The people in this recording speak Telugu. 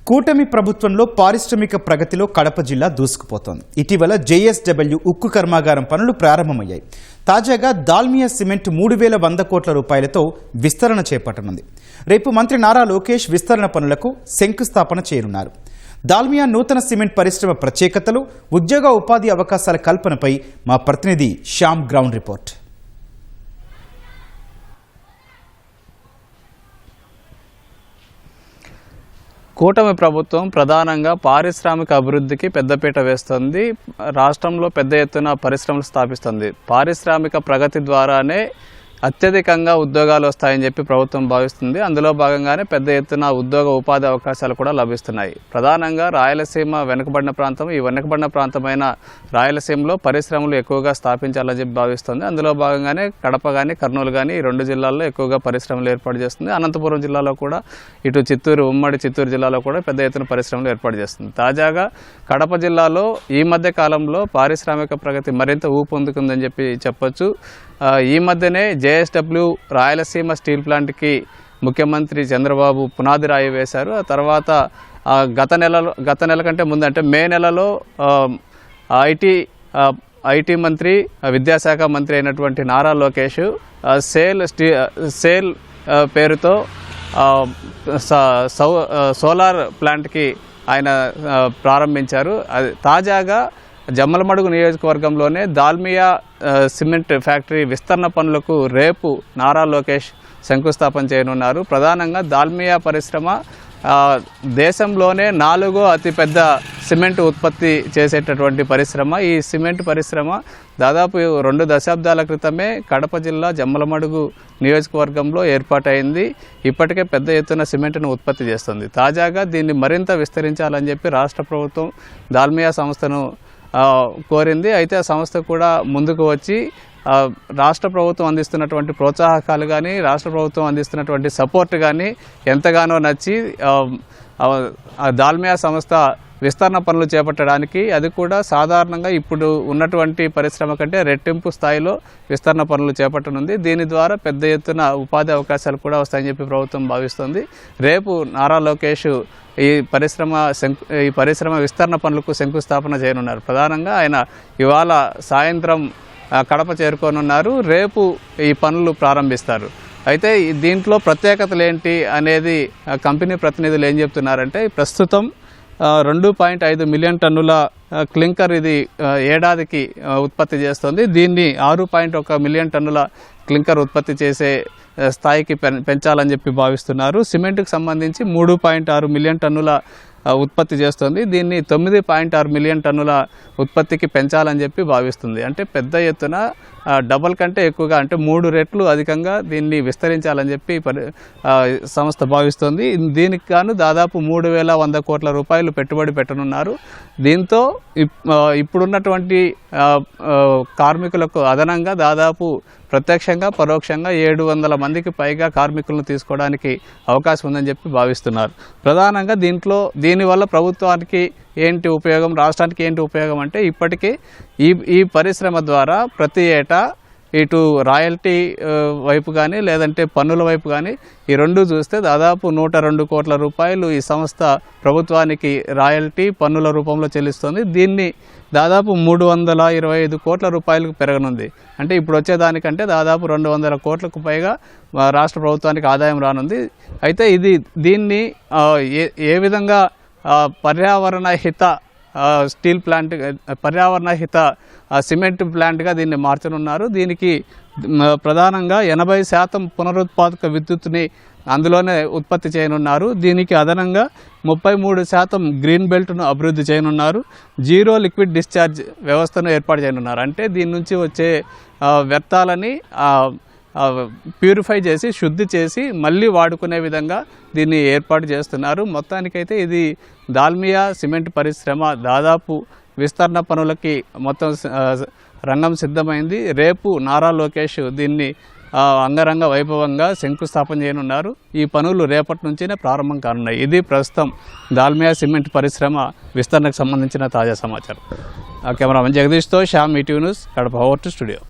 కూటమి ప్రభుత్వంలో పారిశ్రామిక ప్రగతిలో కడప జిల్లా దూసుకుపోతోంది. ఇటీవల జేఎస్డబ్ల్యూ ఉక్కు కర్మాగారం పనులు ప్రారంభమయ్యాయి. తాజాగా దాల్మియా సిమెంట్ 3,100 కోట్ల రూపాయలతో విస్తరణ చేపట్టనుంది. రేపు మంత్రి నారా లోకేష్ విస్తరణ పనులకు శంకుస్థాపన చేయనున్నారు. దాల్మియా నూతన సిమెంట్ పరిశ్రమ ప్రత్యేకతలు, ఉద్యోగ ఉపాధి అవకాశాల కల్పనపై మా ప్రతినిధి శ్యామ్ గ్రౌండ్ రిపోర్ట్. కూటమి ప్రభుత్వం ప్రధానంగా పారిశ్రామిక అభివృద్ధికి పెద్దపీట వేస్తుంది. రాష్ట్రంలో పెద్ద ఎత్తున పరిశ్రమలు స్థాపిస్తుంది. పారిశ్రామిక ప్రగతి ద్వారానే అత్యధికంగా ఉద్యోగాలు వస్తాయని చెప్పి ప్రభుత్వం భావిస్తుంది. అందులో భాగంగానే పెద్ద ఎత్తున ఉద్యోగ ఉపాధి అవకాశాలు కూడా లభిస్తున్నాయి. ప్రధానంగా రాయలసీమ వెనుకబడిన ప్రాంతం, ఈ వెనుకబడిన ప్రాంతమైన రాయలసీమలో పరిశ్రమలు ఎక్కువగా స్థాపించాలని చెప్పి భావిస్తుంది. అందులో భాగంగానే కడప కానీ కర్నూలు కానీ ఈ రెండు జిల్లాల్లో ఎక్కువగా పరిశ్రమలు ఏర్పాటు చేస్తుంది. అనంతపురం జిల్లాలో కూడా, ఇటు ఉమ్మడి చిత్తూరు జిల్లాలో కూడా పెద్ద ఎత్తున పరిశ్రమలు ఏర్పాటు చేస్తుంది. తాజాగా కడప జిల్లాలో ఈ మధ్య కాలంలో పారిశ్రామిక ప్రగతి మరింత ఊపొందుకుందని చెప్పి చెప్పొచ్చు. ఈ మధ్యనే జేఎస్డబ్ల్యూ రాయలసీమ స్టీల్ ప్లాంట్కి ముఖ్యమంత్రి చంద్రబాబు పునాది రాయి వేశారు. ఆ తర్వాత గత నెల కంటే ముందు అంటే మే నెలలో ఐటీ మంత్రి, విద్యాశాఖ మంత్రి అయినటువంటి నారా లోకేష్ సేల్ పేరుతో సోలార్ ప్లాంట్కి ఆయన ప్రారంభించారు. తాజాగా జమ్మలమడుగు నియోజకవర్గంలోనే దాల్మియా సిమెంట్ ఫ్యాక్టరీ విస్తరణ పనులకు రేపు నారా లోకేష్ శంకుస్థాపన చేయనున్నారు. ప్రధానంగా దాల్మియా పరిశ్రమ దేశంలోనే 4వ అతిపెద్ద సిమెంట్ ఉత్పత్తి చేసేటటువంటి పరిశ్రమ. ఈ సిమెంట్ పరిశ్రమ దాదాపు 2 దశాబ్దాల క్రితమే కడప జిల్లా జమ్మలమడుగు నియోజకవర్గంలో ఏర్పాటైంది. ఇప్పటికే పెద్ద ఎత్తున సిమెంట్ను ఉత్పత్తి చేస్తుంది. తాజాగా దీన్ని మరింత విస్తరించాలని చెప్పి రాష్ట్ర ప్రభుత్వం దాల్మియా సంస్థను కోరింది. అయితే ఆ సంస్థ కూడా ముందుకు వచ్చి రాష్ట్ర ప్రభుత్వం అందిస్తున్నటువంటి ప్రోత్సాహకాలు కానీ, రాష్ట్ర ప్రభుత్వం అందిస్తున్నటువంటి సపోర్ట్ కానీ ఎంతగానో నచ్చి దాల్మియా సంస్థ విస్తరణ పనులు చేపట్టడానికి, అది కూడా సాధారణంగా ఇప్పుడు ఉన్నటువంటి పరిశ్రమ కంటే రెట్టింపు స్థాయిలో విస్తరణ పనులు చేపట్టనుంది. దీని ద్వారా పెద్ద ఎత్తున ఉపాధి అవకాశాలు కూడా వస్తాయని చెప్పి ప్రభుత్వం భావిస్తుంది. రేపు నారా లోకేష్ ఈ పరిశ్రమ విస్తరణ పనులకు శంకుస్థాపన చేయనున్నారు. ప్రధానంగా ఆయన ఇవాళ సాయంత్రం కడప చేరుకోనున్నారు. రేపు ఈ పనులు ప్రారంభిస్తారు. అయితే దీంట్లో ప్రత్యేకతలు ఏంటి అనేది కంపెనీ ప్రతినిధులు ఏం చెప్తున్నారంటే, ప్రస్తుతం 2.5 మిలియన్ టన్నుల క్లింకర్ ఇది ఏడాదికి ఉత్పత్తి చేస్తుంది. దీన్ని 6.1 మిలియన్ టన్నుల క్లింకర్ ఉత్పత్తి చేసే స్థాయికి పెంచాలని చెప్పి భావిస్తున్నారు. సిమెంట్కి సంబంధించి 3.6 మిలియన్ టన్నుల ఉత్పత్తి చేస్తుంది. దీన్ని 9.6 మిలియన్ టన్నుల ఉత్పత్తికి పెంచాలని చెప్పి భావిస్తుంది. అంటే పెద్ద ఎత్తున డబల్ కంటే ఎక్కువగా, అంటే 3 రెట్లు అధికంగా దీన్ని విస్తరించాలని చెప్పి సంస్థ భావిస్తుంది. దీనికి గాను దాదాపు 3,100 కోట్ల రూపాయలు పెట్టుబడి పెట్టనున్నారు. దీంతో ఇప్పుడున్నటువంటి కార్మికులకు అదనంగా దాదాపు ప్రత్యక్షంగా పరోక్షంగా 700 మందికి పైగా కార్మికులను తీసుకోవడానికి అవకాశం ఉందని చెప్పి భావిస్తున్నారు. ప్రధానంగా దీనివల్ల ప్రభుత్వానికి ఏంటి ఉపయోగం, రాష్ట్రానికి ఏంటి ఉపయోగం అంటే, ఇప్పటికే ఈ పరిశ్రమ ద్వారా ప్రతి ఏటా ఇటు రాయల్టీ వైపు కానీ లేదంటే పన్నుల వైపు కానీ ఈ రెండు చూస్తే దాదాపు 102 కోట్ల రూపాయలు ఈ సంస్థ ప్రభుత్వానికి రాయల్టీ పన్నుల రూపంలో చెల్లిస్తుంది. దీన్ని దాదాపు 325 కోట్ల రూపాయలకు పెరగనుంది. అంటే ఇప్పుడు వచ్చేదానికంటే దాదాపు 200 కోట్లకు పైగా రాష్ట్ర ప్రభుత్వానికి ఆదాయం రానుంది. అయితే దీన్ని ఏ విధంగా పర్యావరణ హిత స్టీల్ ప్లాంట్, పర్యావరణ హిత సిమెంట్ ప్లాంట్గా దీన్ని మార్చనున్నారు. దీనికి ప్రధానంగా 80% పునరుత్పాదక విద్యుత్తుని అందులోనే ఉత్పత్తి చేయనున్నారు. దీనికి అదనంగా 33% గ్రీన్ బెల్ట్ను అభివృద్ధి చేయనున్నారు. జీరో లిక్విడ్ డిశ్చార్జ్ వ్యవస్థను ఏర్పాటు చేయనున్నారు. అంటే దీని నుంచి వచ్చే వ్యర్థాలని ప్యూరిఫై చేసి, శుద్ధి చేసి మళ్ళీ వాడుకునే విధంగా దీన్ని ఏర్పాటు చేస్తున్నారు. మొత్తానికైతే ఇది దాల్మియా సిమెంట్ పరిశ్రమ దాదాపు విస్తరణ పనులకి మొత్తం రంగం సిద్ధమైంది. రేపు నారా లోకేష్ దీన్ని అంగరంగ వైభవంగా శంకుస్థాపన చేయనున్నారు. ఈ పనులు రేపటి నుంచినే ప్రారంభం కానున్నాయి. ఇది ప్రస్తుతం దాల్మియా సిమెంట్ పరిశ్రమ విస్తరణకు సంబంధించిన తాజా సమాచారం. కెమెరామెన్ జగదీష్తో Shyam, ETV news, Kadapa. Over to studio.